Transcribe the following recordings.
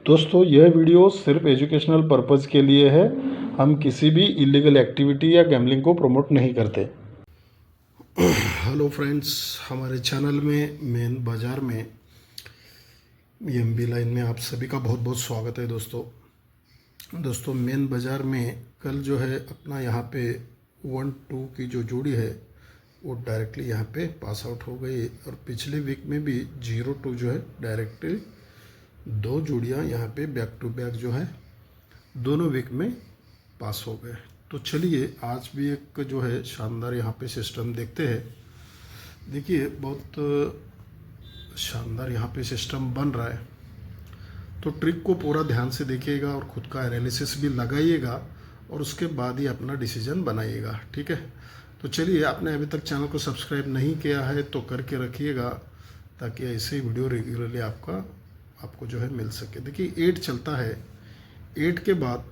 दोस्तों यह वीडियो सिर्फ एजुकेशनल पर्पज़ के लिए है। हम किसी भी इलीगल एक्टिविटी या गैम्बलिंग को प्रमोट नहीं करते। हेलो फ्रेंड्स, हमारे चैनल में मेन बाज़ार में एमबी लाइन में आप सभी का बहुत बहुत स्वागत है। दोस्तों मेन बाज़ार में कल जो है अपना यहाँ पे 1-2 की जो जोड़ी है वो डायरेक्टली यहाँ पे पास आउट हो गई, और पिछले वीक में भी 0-2 जो है डायरेक्टली 2 जोड़ियाँ यहाँ पे बैक टू बैक जो है दोनों वीक में पास हो गए। तो चलिए आज भी एक जो है शानदार यहाँ पे सिस्टम देखते हैं। देखिए बहुत शानदार यहाँ पे सिस्टम बन रहा है, तो ट्रिक को पूरा ध्यान से देखिएगा और ख़ुद का एनालिसिस भी लगाइएगा और उसके बाद ही अपना डिसीजन बनाइएगा, ठीक है। तो चलिए, आपने अभी तक चैनल को सब्सक्राइब नहीं किया है तो करके रखिएगा, ताकि ऐसे ही वीडियो रेगुलरली आपको जो है मिल सके। देखिए 8 चलता है, 8 के बाद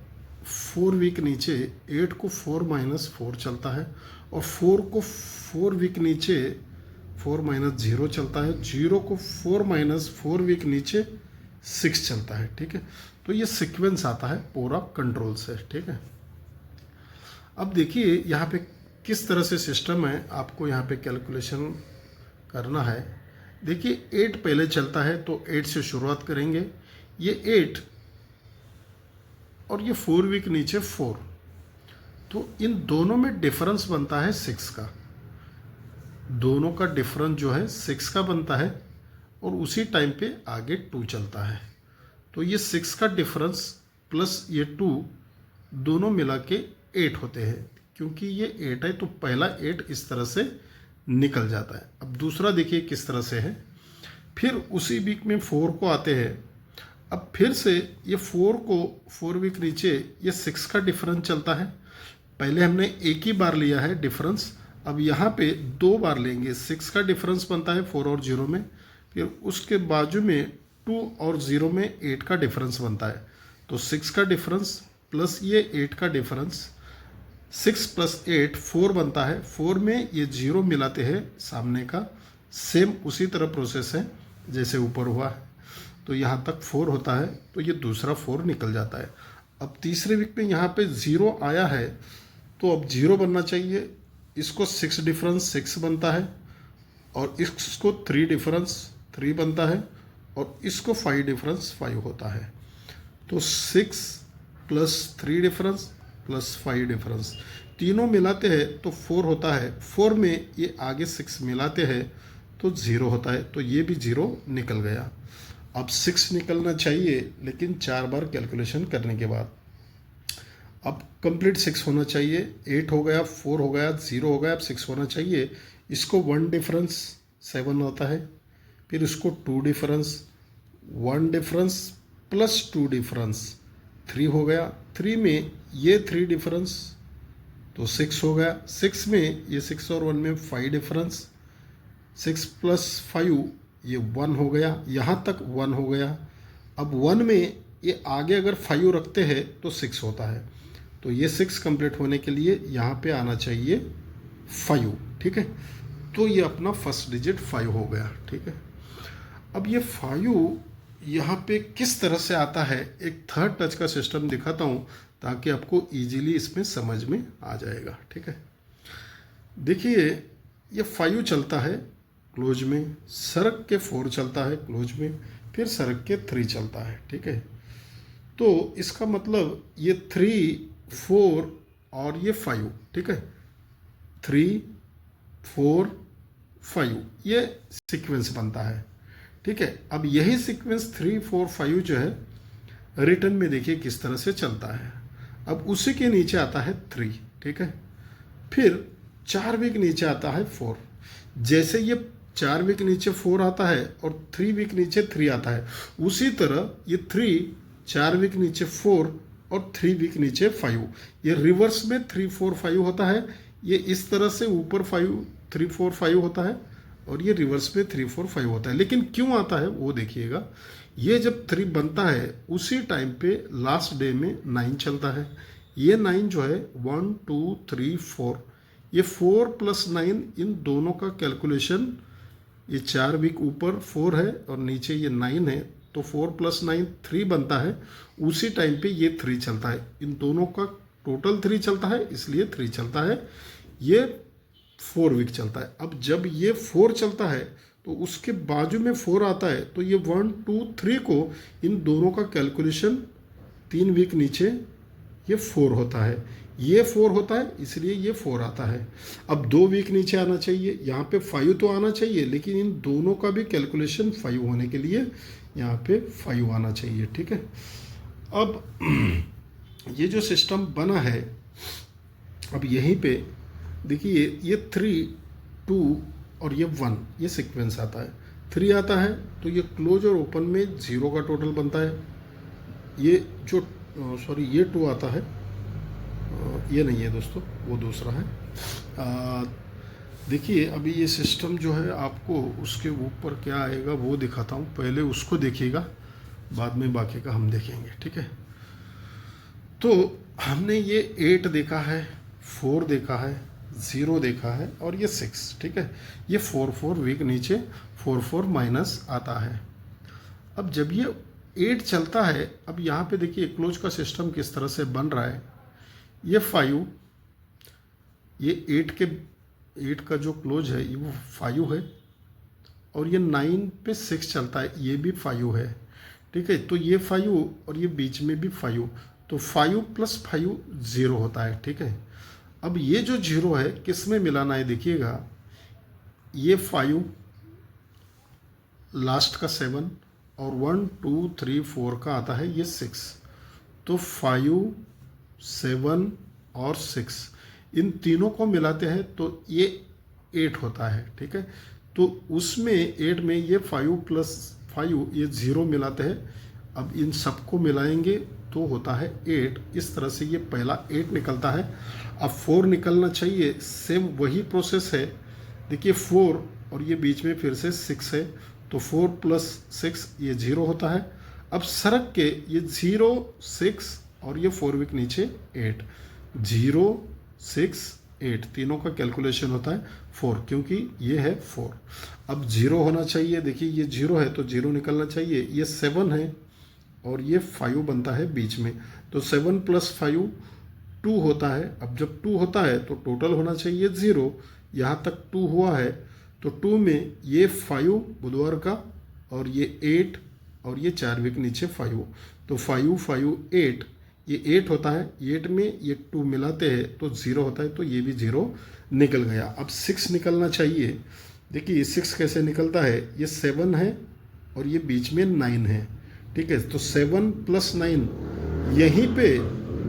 4 वीक नीचे 8 को 4-4 चलता है, और 4 को 4 वीक नीचे 4-0 चलता है, 0 को 4-4 वीक नीचे 6 चलता है, ठीक है। तो ये सीक्वेंस आता है पूरा कंट्रोल से, ठीक है। अब देखिए यहाँ पे किस तरह से सिस्टम है, आपको यहाँ पे कैलकुलेशन करना है। देखिए 8 पहले चलता है तो 8 से शुरुआत करेंगे, ये 8 और ये 4 वीक नीचे 4, तो इन दोनों में डिफरेंस बनता है 6 का। दोनों का डिफरेंस जो है 6 का बनता है, और उसी टाइम पे आगे 2 चलता है। तो ये 6 का डिफरेंस प्लस ये 2 दोनों मिला के 8 होते हैं। क्योंकि ये 8 है तो पहला 8 इस तरह से निकल जाता है। अब दूसरा देखिए किस तरह से है, फिर उसी वीक में 4 को आते हैं। अब फिर से ये 4 को 4 वीक नीचे ये 6 का डिफरेंस चलता है। पहले हमने एक ही बार लिया है डिफरेंस, अब यहाँ पे 2 बार लेंगे। 6 का डिफरेंस बनता है 4 और 0 में, फिर उसके बाजू में 2 और 0 में 8 का डिफरेंस बनता है। तो 6 का डिफरेंस प्लस ये 8 का डिफरेंस, 6 + 8 4 बनता है। 4 में ये 0 मिलाते हैं सामने का, सेम उसी तरह प्रोसेस है जैसे ऊपर हुआ है। तो यहाँ तक 4 होता है, तो ये दूसरा 4 निकल जाता है। अब तीसरे वीक में यहाँ पे 0 आया है, तो अब 0 बनना चाहिए। इसको 6 डिफरेंस 6 बनता है, और इसको 3 डिफरेंस 3 बनता है, और इसको 5 डिफरेंस 5 होता है। तो 6 + 3 डिफरेंस + 5 डिफरेंस, तीनों मिलाते हैं तो 4 होता है। 4 में ये आगे 6 मिलाते हैं तो 0 होता है, तो ये भी 0 निकल गया। अब 6 निकलना चाहिए, लेकिन 4 बार कैलकुलेशन करने के बाद अब कंप्लीट 6 होना चाहिए। 8 हो गया, 4 हो गया, 0 हो गया, अब 6 होना चाहिए। इसको 1 डिफरेंस 7 होता है, फिर इसको 2 डिफरेंस 1 डिफरेंस + 2 डिफरेंस 3 हो गया। 3 में ये 3 डिफरेंस तो 6 हो गया। 6 में ये 6 और 1 में 5 डिफरेंस, 6 + 5 ये 1 हो गया। यहाँ तक 1 हो गया। अब 1 में ये आगे अगर 5 रखते हैं तो 6 होता है। तो ये 6 कंप्लीट होने के लिए यहाँ पे आना चाहिए 5, ठीक है। तो ये अपना फर्स्ट डिजिट 5 हो गया, ठीक है। अब ये 5 यहाँ पे किस तरह से आता है, एक थर्ड टच का सिस्टम दिखाता हूँ, ताकि आपको इजीली इसमें समझ में आ जाएगा, ठीक है। देखिए ये 5 चलता है क्लोज में, सरक के 4 चलता है क्लोज में, फिर सरक के 3 चलता है, ठीक है। तो इसका मतलब ये 3, 4 और ये 5, ठीक है। 3, 4, 5 ये सीक्वेंस बनता है, ठीक है। अब यही सीक्वेंस 3, 4, 5 जो है रिटर्न में देखिए किस तरह से चलता है। अब उसी के नीचे आता है 3, ठीक है। फिर 4 वीक नीचे आता है 4। जैसे ये 4 वीक नीचे 4 आता है और 3 वीक नीचे 3 आता है, उसी तरह ये 3 4 वीक नीचे 4 और 3 वीक नीचे 5, ये रिवर्स में 3, 4, 5 होता है। ये इस तरह से ऊपर 5, 3, 4, 5 होता है, और ये रिवर्स में 3, 4, 5 होता है। लेकिन क्यों आता है वो देखिएगा। ये जब 3 बनता है उसी टाइम पे लास्ट डे में 9 चलता है। ये 9 जो है 1, 2, 3, 4, ये 4 + 9 इन दोनों का कैलकुलेशन, ये 4 वीक ऊपर 4 है और नीचे ये 9 है, तो 4 + 9 3 बनता है, उसी टाइम पे ये 3 चलता है। इन दोनों का टोटल 3 चलता है, इसलिए 3 चलता है। ये 4 वीक चलता है। अब जब ये 4 चलता है तो उसके बाजू में 4 आता है, तो ये 1 2 3 को इन दोनों का कैलकुलेशन 3 वीक नीचे ये 4 होता है, ये 4 होता है, इसलिए ये 4 आता है। अब 2 वीक नीचे आना चाहिए, यहाँ पे 5 तो आना चाहिए, लेकिन इन दोनों का भी कैलकुलेशन 5 होने के लिए यहाँ पे 5 आना चाहिए। ठीक है, अब ये जो सिस्टम बना है, अब यहीं पे देखिए ये 3 2 और ये 1 ये सीक्वेंस आता है। 3 आता है तो ये क्लोज और ओपन में 0 का टोटल बनता है। ये जो ये 2 आता है, ये नहीं है दोस्तों, वो दूसरा है। देखिए अभी ये सिस्टम जो है आपको उसके ऊपर क्या आएगा वो दिखाता हूँ, पहले उसको देखिएगा, बाद में बाकी का हम देखेंगे। ठीक है, तो हमने ये 8 देखा है, 4 देखा है, 0 देखा है और ये 6। ठीक है, ये 4 4 वीक नीचे 4 4 माइनस आता है। अब जब ये 8 चलता है, अब यहाँ पे देखिए क्लोज का सिस्टम किस तरह से बन रहा है। ये 5, ये 8 का जो क्लोज है ये वो 5 है, और ये 9 पे 6 चलता है, ये भी 5 है। ठीक है, तो ये 5 और ये बीच में भी 5, तो 5 + 5 0 होता है। ठीक है, अब ये जो 0 है किस में मिलाना है देखिएगा, ये 5 लास्ट का 7 और 1 2 3 4 का आता है ये 6, तो 5 7 और 6 इन तीनों को मिलाते हैं तो ये 8 होता है। ठीक है, तो उसमें 8 में ये 5 + 5 ये 0 मिलाते हैं। अब इन सबको मिलाएंगे तो होता है 8। इस तरह से ये पहला 8 निकलता है। अब 4 निकलना चाहिए, सेम वही प्रोसेस है। देखिए 4 और ये बीच में फिर से 6 है, तो 4 + 6 ये 0 होता है। अब सरक के ये 0 6 और ये 4 वीक नीचे 8, 0 6 8 तीनों का कैलकुलेशन होता है 4, क्योंकि ये है 4। अब 0 होना चाहिए, देखिए ये 0 है तो 0 निकलना चाहिए। ये 7 है और ये 5 बनता है बीच में, तो 7 + 5 2 होता है। अब जब 2 होता है तो टोटल होना चाहिए 0, यहाँ तक 2 हुआ है, तो 2 में ये 5 बुधवार का और ये 8 और ये 4 वीक नीचे 5, तो 5 5 8 ये 8 होता है। 8 में ये 2 मिलाते हैं तो 0 होता है, तो ये भी 0 निकल गया। अब 6 निकलना चाहिए। देखिए 6 कैसे निकलता है, ये 7 है और ये बीच में 9 है। ठीक है, तो 7 + 9 यहीं पे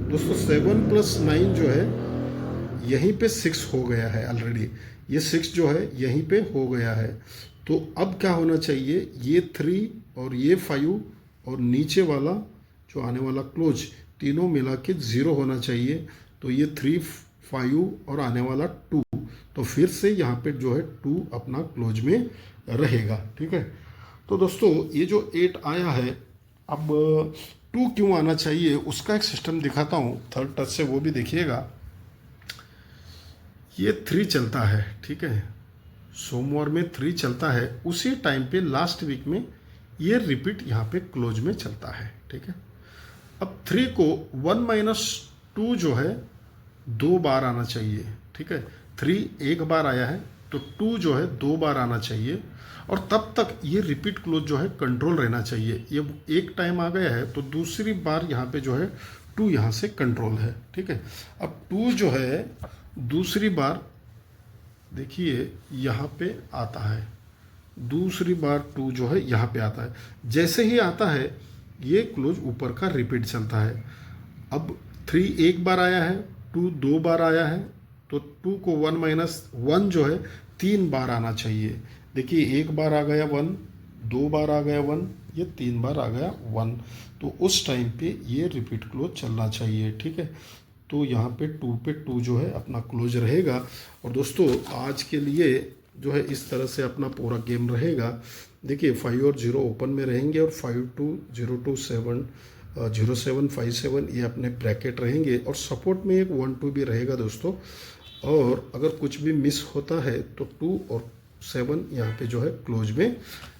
दोस्तों 7 + 9 जो है यहीं पे 6 हो गया है ऑलरेडी। ये 6 जो है यहीं पे हो गया है। तो अब क्या होना चाहिए, ये 3 और ये 5 और नीचे वाला जो आने वाला क्लोज तीनों मिला के 0 होना चाहिए। तो ये 3 5 और आने वाला 2, तो फिर से यहाँ पे जो है 2 अपना क्लोज में रहेगा। ठीक है, तो दोस्तों ये जो 8 आया है, अब 2 क्यों आना चाहिए उसका एक सिस्टम दिखाता हूँ थर्ड टच से, वो भी देखिएगा। ये 3 चलता है। ठीक है, सोमवार में 3 चलता है, उसी टाइम पे लास्ट वीक में ये रिपीट यहाँ पे क्लोज में चलता है। ठीक है, अब 3 को 1 - 2 जो है 2 बार आना चाहिए। ठीक है, 3 एक बार आया है तो 2 जो है 2 बार आना चाहिए, और तब तक ये रिपीट क्लोज जो है कंट्रोल रहना चाहिए। ये एक टाइम आ गया है तो दूसरी बार यहाँ पे जो है 2 यहाँ से कंट्रोल है। ठीक है, अब 2 जो है दूसरी बार देखिए यहाँ पे आता है, दूसरी बार 2 जो है यहाँ पे आता है। जैसे ही आता है ये क्लोज ऊपर का रिपीट चलता है। अब 3 एक बार आया है, 2 2 बार आया है, तो 2 को 1 - 1 जो है 3 बार आना चाहिए। देखिए एक बार आ गया 1, 2 बार आ गया 1, ये 3 बार आ गया 1, तो उस टाइम पे ये रिपीट क्लोज चलना चाहिए। ठीक है, तो यहाँ पे 2 जो है अपना क्लोज रहेगा। और दोस्तों आज के लिए जो है इस तरह से अपना पूरा गेम रहेगा। देखिए 5 और 0 ओपन में रहेंगे, और 5 2 0 2 7 0 7 5 7 ये अपने ब्रैकेट रहेंगे, और सपोर्ट में एक 1 2 भी रहेगा दोस्तों। और अगर कुछ भी मिस होता है तो 2 और 7 यहाँ पे जो है क्लोज में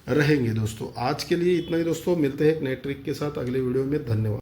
रहेंगे दोस्तों। आज के लिए इतना ही दोस्तों, मिलते हैं एक नए ट्रिक के साथ अगले वीडियो में। धन्यवाद।